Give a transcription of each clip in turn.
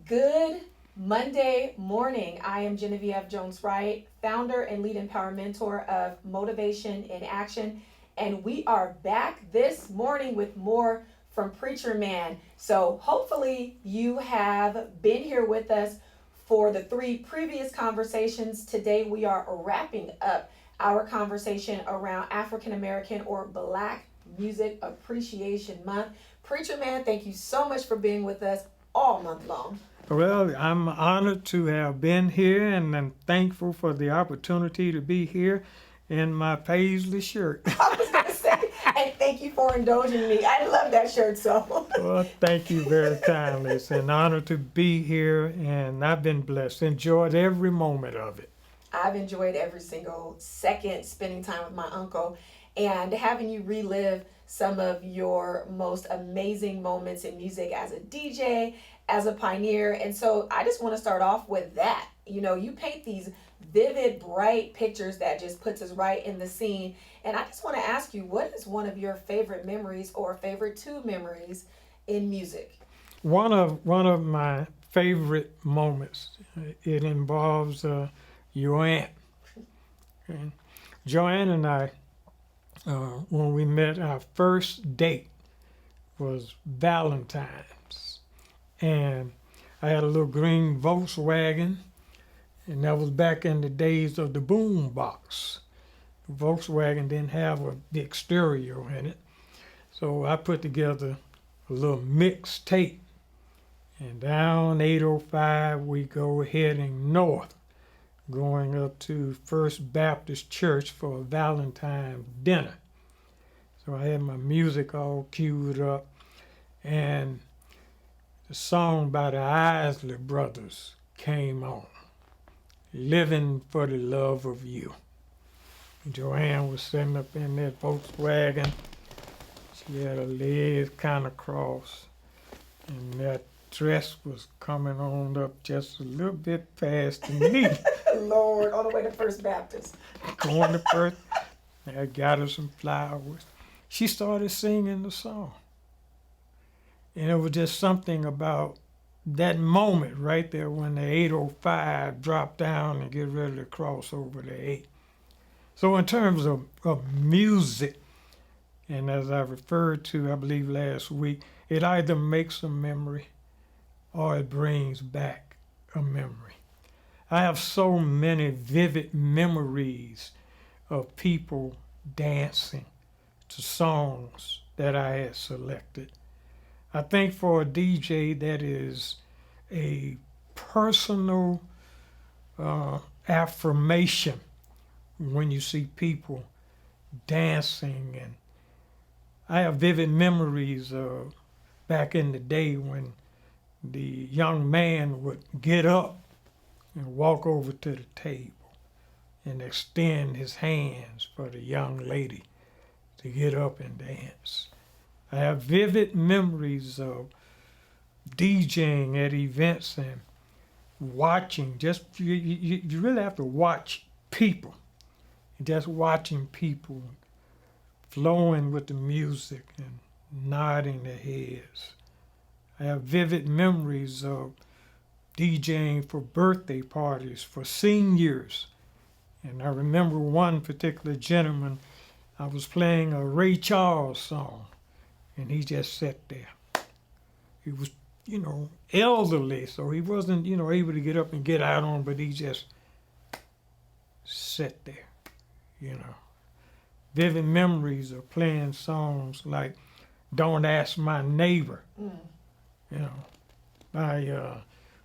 Good Monday morning. I am Genevieve Jones-Wright, founder and lead empower mentor of Motivation.In.Action, and we are back this morning with more from Preacherman. So hopefully you have been here with us for the three previous conversations. Today we are wrapping up our conversation around African American or Black Music Appreciation Month. Preacherman, thank you so much for being with us all month long. Well, I'm honored to have been here, and I'm thankful for the opportunity to be here in my paisley shirt. I was going to say, and thank you for indulging me. I love that shirt, so. Well, thank you very kindly. It's an honor to be here, and I've been blessed. Enjoyed every moment of it. I've enjoyed every single second spending time with my uncle and having you relive some of your most amazing moments in music as a DJ, as a pioneer. And so I just want to start off with that. You know, you paint these vivid, bright pictures that just puts us right in the scene. And I just want to ask you, what is one of your favorite memories or favorite two memories in music? One of my favorite moments, it involves your aunt. And Joanne and I, when we met, our first date was Valentine's. And I had a little green Volkswagen, and that was back in the days of the boom box. The Volkswagen didn't have a big stereo in it. So I put together a little mixed tape. And down 805 we go heading north, going up to First Baptist Church for a Valentine's dinner. So I had my music all queued up, and the song by the Isley Brothers came on, Living for the Love of You. Joanne was sitting up in that Volkswagen. She had her legs kind of crossed, and that dress was coming on up just a little bit faster than me. Lord, all the way to First Baptist. Going to first, I got her some flowers. She started singing the song. And it was just something about that moment right there when the 805 dropped down and get ready to cross over the 8. So in terms of music, and as I referred to, I believe last week, it either makes a memory or it brings back a memory. I have so many vivid memories of people dancing to songs that I had selected. I think for a DJ, that is a personal affirmation when you see people dancing. And I have vivid memories of back in the day when the young man would get up and walk over to the table and extend his hands for the young lady to get up and dance. I have vivid memories of DJing at events and watching. Just you really have to watch people, and just watching people flowing with the music and nodding their heads. I have vivid memories of DJing for birthday parties for seniors. And I remember one particular gentleman, I was playing a Ray Charles song, and he just sat there. He was, elderly, so he wasn't, able to get up and get out on, but he just sat there, Vivid memories of playing songs like Don't Ask My Neighbor, by,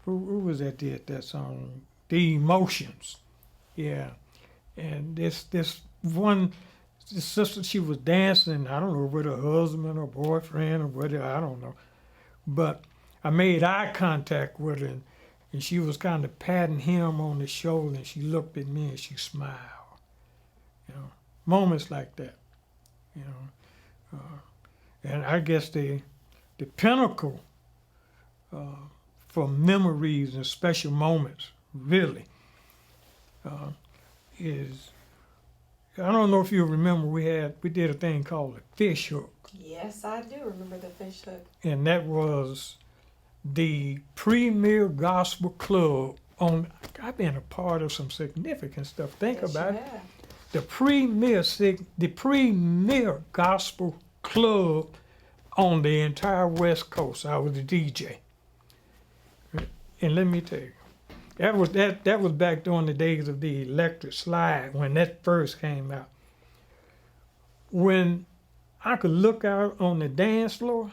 who was that did that song? The Emotions, yeah. And this sister, she was dancing, I don't know, with her husband or boyfriend or whatever, I don't know. But I made eye contact with her, and she was kind of patting him on the shoulder, and she looked at me and she smiled. Moments like that, and I guess the pinnacle for memories and special moments, really, is, I don't know if you remember, we did a thing called the fish hook. Yes, I do remember the fish hook. And that was the premier gospel club on. I've been a part of some significant stuff. Think Yes, about you it. have. The premier gospel club on the entire West Coast. I was a DJ, and let me tell you, that was back during the days of the electric slide when that first came out. When I could look out on the dance floor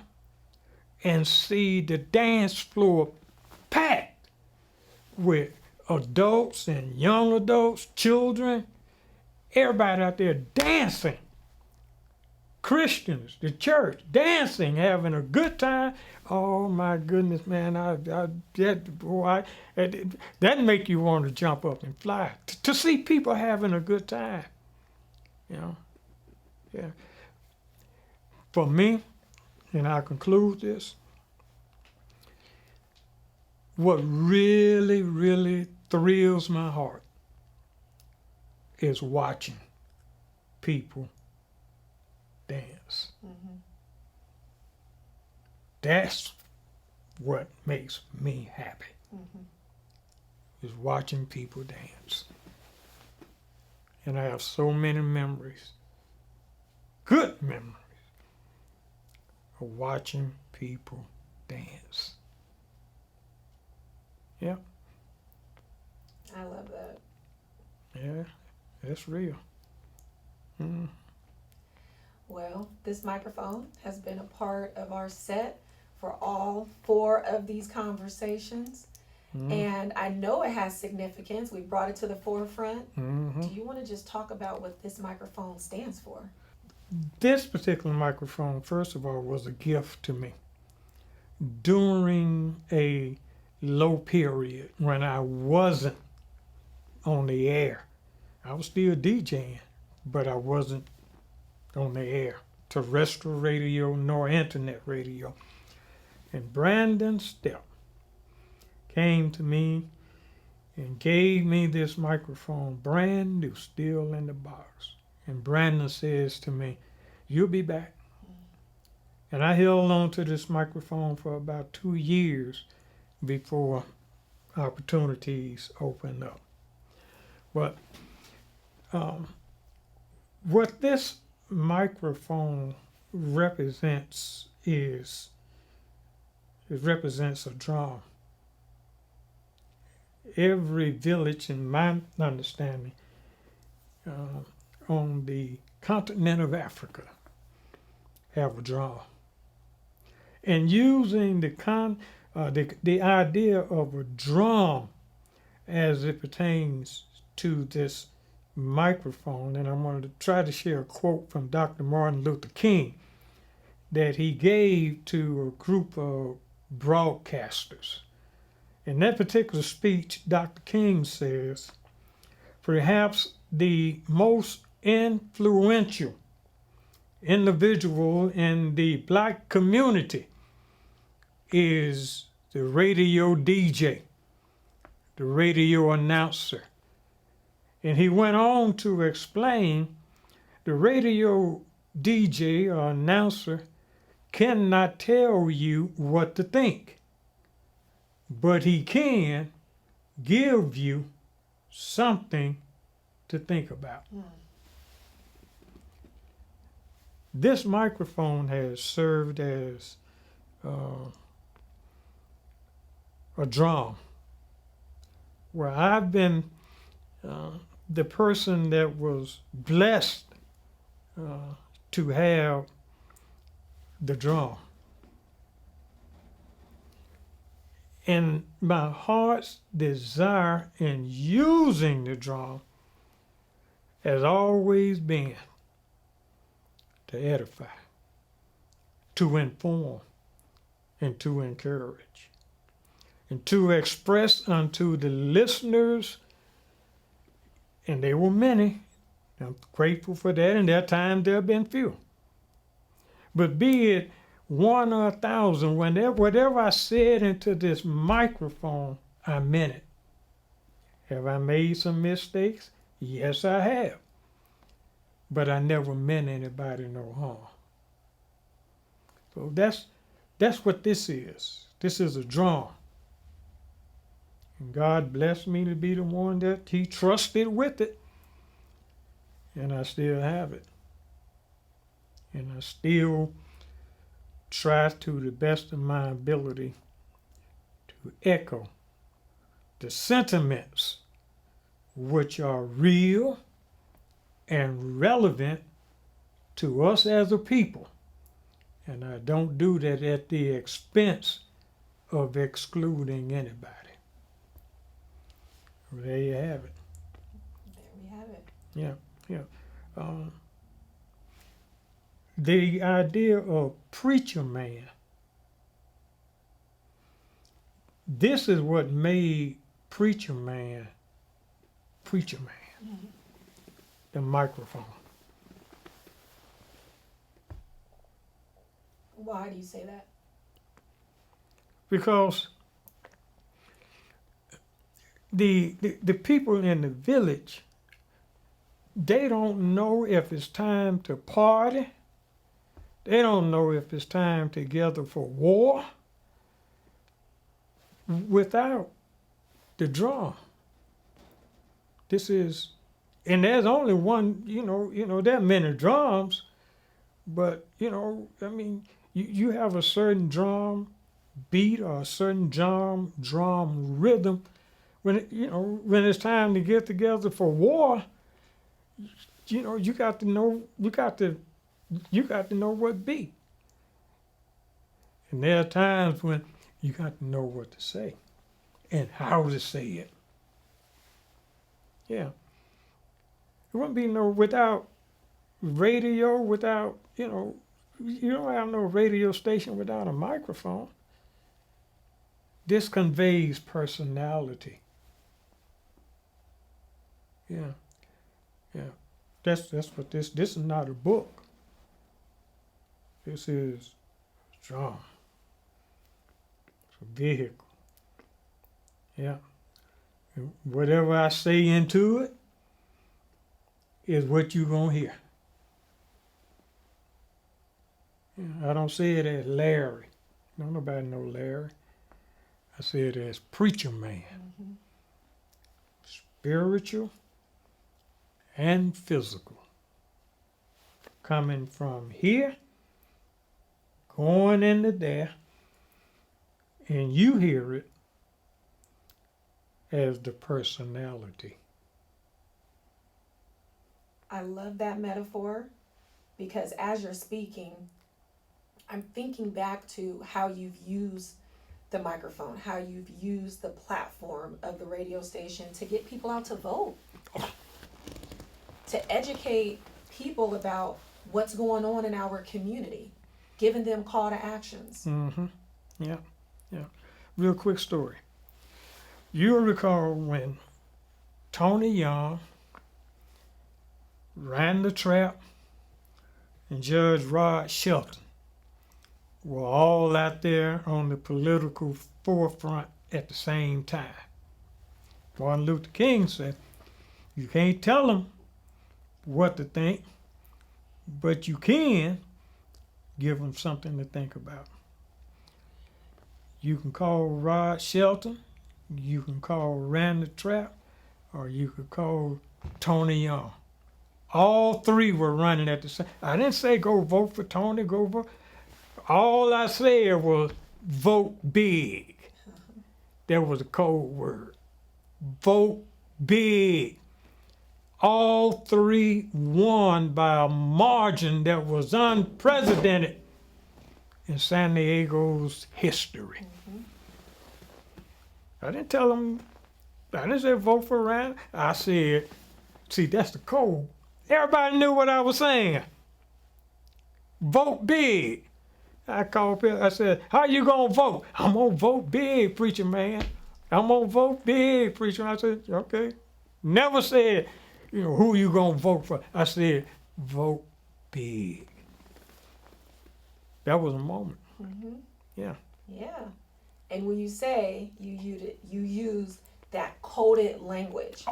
and see the dance floor packed with adults and young adults, children, everybody out there dancing. Christians, the church, dancing, having a good time. Oh my goodness, man! That make you want to jump up and fly to see people having a good time. You know, yeah. For me, and I conclude this. What really, really thrills my heart is watching people dance. Mm-hmm. That's what makes me happy, Mm-hmm. is watching people dance. And I have so many memories, good memories, of watching people dance. Yeah, I love that. yeah, that's real. Mm. Well, this microphone has been a part of our set for all 4 of these conversations. Mm. And I know it has significance. We brought it to the forefront. Mm-hmm. Do you want to just talk about what this microphone stands for? This particular microphone, first of all, was a gift to me during a low period when I wasn't on the air. I was still DJing, but I wasn't on the air, terrestrial radio nor internet radio. And Brandon Stepp came to me and gave me this microphone, brand new, still in the box. And Brandon says to me, "You'll be back." And I held on to this microphone for about 2 years before opportunities opened up. But what this microphone represents is it represents a drum. Every village, in my understanding, on the continent of Africa have a drum. And using the idea of a drum as it pertains to this microphone, and I'm going to try to share a quote from Dr. Martin Luther King that he gave to a group of broadcasters. In that particular speech, Dr. King says, "Perhaps the most influential individual in the black community is the radio DJ, the radio announcer." And he went on to explain the radio DJ or announcer cannot tell you what to think, but he can give you something to think about. This microphone has served as a drum where I've been the person that was blessed to have the drum. And my heart's desire in using the drum has always been to edify, to inform, and to encourage, and to express unto the listeners, and they were many. I'm grateful for that, and there are times there have been few. But be it 1 or 1,000, whatever I said into this microphone, I meant it. Have I made some mistakes? Yes, I have. But I never meant anybody no harm. So that's what this is. This is a drum. And God blessed me to be the one that he trusted with it. And I still have it. And I still try to the best of my ability to echo the sentiments which are real and relevant to us as a people. And I don't do that at the expense of excluding anybody. There you have it. There we have it. Yeah. The idea of Preacherman. This is what made Preacherman. Mm-hmm. The microphone. Why do you say that? Because the people in the village, they don't know if it's time to party. They don't know if it's time to gather for war without the drum. This is, and there's only one, there are many drums, but, I mean, you have a certain drum beat or a certain drum rhythm. When it's time to get together for war, you got to know what beat. And there are times when you got to know what to say and how to say it. Yeah. It wouldn't be without radio, without, you don't have no radio station without a microphone. This conveys personality. Yeah. That's what this is not a book. This is a drum. It's a vehicle. Yeah. And whatever I say into it is what you're going to hear. Yeah, I don't say it as Larry. Don't nobody know Larry. I say it as Preacherman. Mm-hmm. Spiritual and physical. Coming from here, going into there, and you hear it as the personality. I love that metaphor because as you're speaking, I'm thinking back to how you've used the microphone, how you've used the platform of the radio station to get people out to vote, to educate people about what's going on in our community, giving them call to actions. Mm-hmm. Yeah. Real quick story. You'll recall when Tony Young, Ran the Trap, and Judge Rod Shelton were all out there on the political forefront at the same time. Martin Luther King said, you can't tell them what to think, but you can give them something to think about. You can call Rod Shelton, you can call Ran the Trap, or you could call Tony Young. All three were running at the same. I didn't say go vote for Tony, go vote. All I said was vote big. That was a code word. Vote big. All three won by a margin that was unprecedented in San Diego's history. Mm-hmm. I didn't tell them, I didn't say vote for Rand. I said, see, that's the code. Everybody knew what I was saying. Vote big. I called people, I said, how you gonna vote? I'm gonna vote big, preacher man. I'm gonna vote big, preacher. I said, okay. Never said, who you gonna vote for? I said, vote big. That was a moment. Mm-hmm. Yeah. Yeah. And when you say you use that coded language,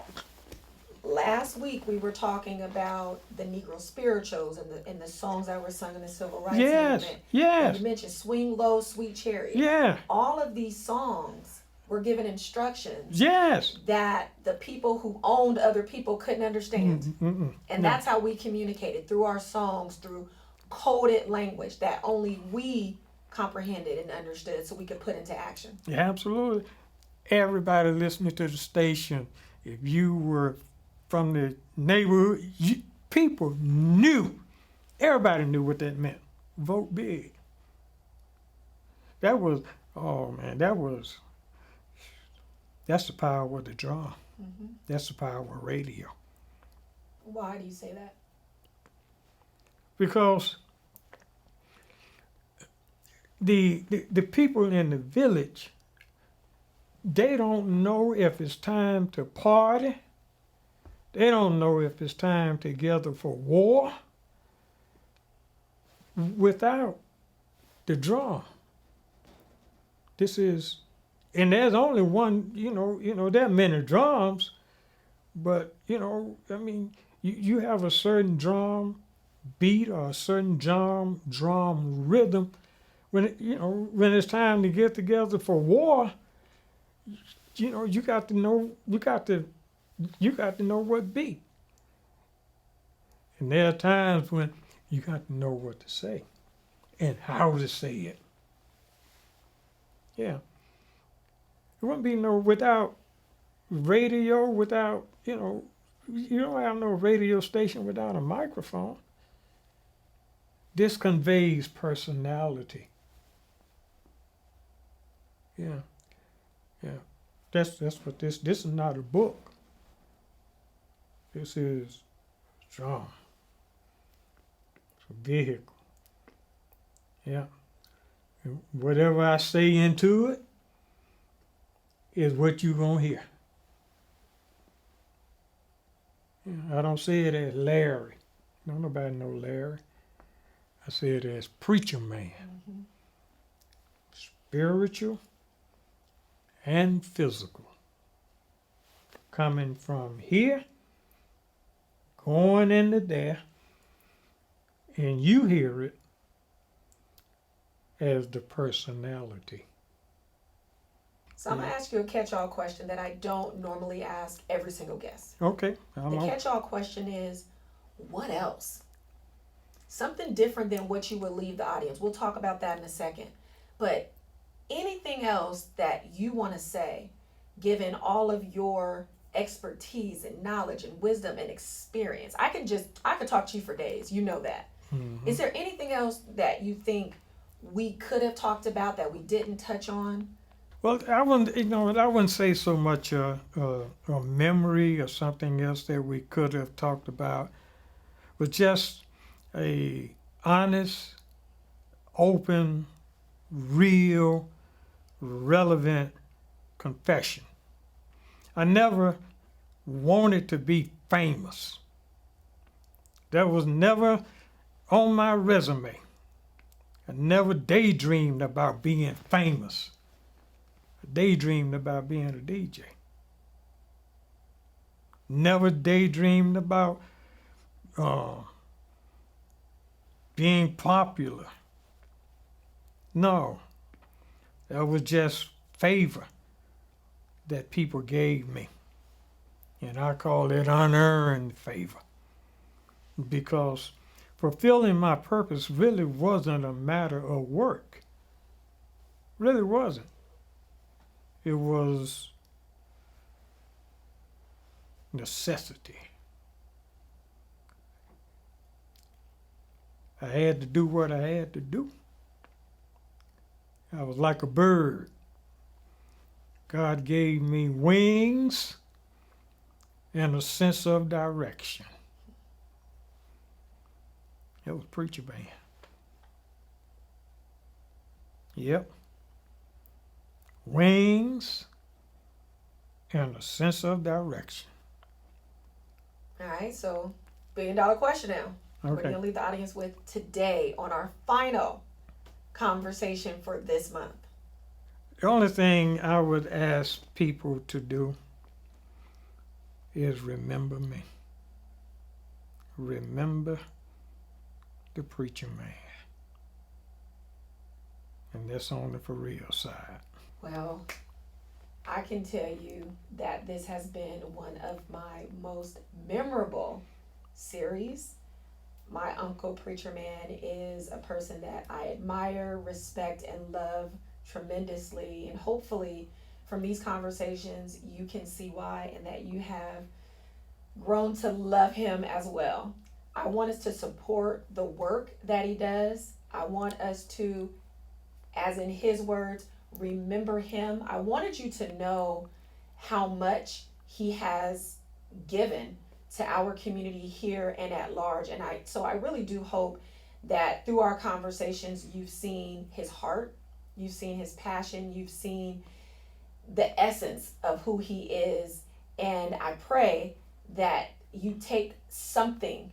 last week we were talking about the Negro spirituals and the songs that were sung in the civil rights Yes, movement. And yes, you mentioned Swing Low, Sweet Chariot. yeah, All of these songs were given instructions yes. that the people who owned other people couldn't understand. And No. that's how we communicated, through our songs, through coded language that only we comprehended and understood so we could put into action. Yeah, absolutely. Everybody listening to the station, if you were from the neighborhood, people knew. Everybody knew what that meant. Vote big. That was, oh man, that's the power of the drum. That's the power of radio. Why do you say that? Because the people in the village, they don't know if it's time to party. They don't know if it's time to gather for war without the drum. This is, and there's only one, there are many drums, but, I mean, you have a certain drum beat or a certain drum rhythm. When it's time to get together for war, you got to know what beat. And there are times when you got to know what to say and how to say it. Yeah. It wouldn't be without radio, without, you don't have no radio station without a microphone. This conveys personality. Yeah. Yeah. That's what this is not a book. This is drum. It's a vehicle. Yeah. And whatever I say into it is what you're going to hear. Yeah, I don't say it as Larry. Don't nobody know Larry. I say it as Preacherman. Spiritual and physical. Coming from here, going into there, and you hear it as the personality. So I'm going to ask you a catch-all question that I don't normally ask every single guest. Okay. The catch-all question is, what else? Something different than what you would leave the audience. We'll talk about that in a second. But anything else that you want to say, given all of your expertise and knowledge and wisdom and experience. I could talk to you for days. You know that. Is there anything else that you think we could have talked about that we didn't touch on? Well, I wouldn't say so much a memory or something else that we could have talked about, but just a honest, open, real, relevant confession. I never wanted to be famous. That was never on my resume. I never daydreamed about being famous. I daydreamed about being a DJ. Never daydreamed about being popular. No, that was just favor that people gave me. And I call it unearned favor. Because fulfilling my purpose really wasn't a matter of work. Really wasn't. It was necessity. I had to do what I had to do. I was like a bird. God gave me wings and a sense of direction. It was Preacherman. Yep. Wings and a sense of direction. All right, so $1 billion question now. What are you Okay. going to leave the audience with today on our final conversation for this month? The only thing I would ask people to do is remember me. Remember the preacher man. And that's on the for real side. Well, I can tell you that this has been one of my most memorable series. My uncle Preacherman is a person that I admire, respect, and love tremendously. And hopefully, from these conversations, you can see why and that you have grown to love him as well. I want us to support the work that he does. I want us to, as in his words, remember him. I wanted you to know how much he has given to our community here and at large. And I really do hope that through our conversations, you've seen his heart, you've seen his passion, you've seen the essence of who he is. And I pray that you take something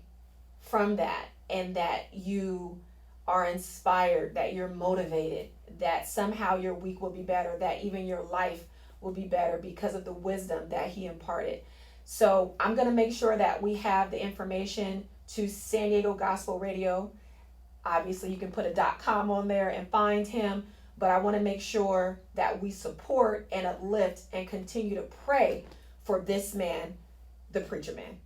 from that and that you are inspired, that you're motivated, that somehow your week will be better, that even your life will be better because of the wisdom that he imparted. So I'm going to make sure that we have the information to San Diego Gospel Radio. Obviously, you can put a .com on there and find him, but I want to make sure that we support and uplift and continue to pray for this man, the preacher man.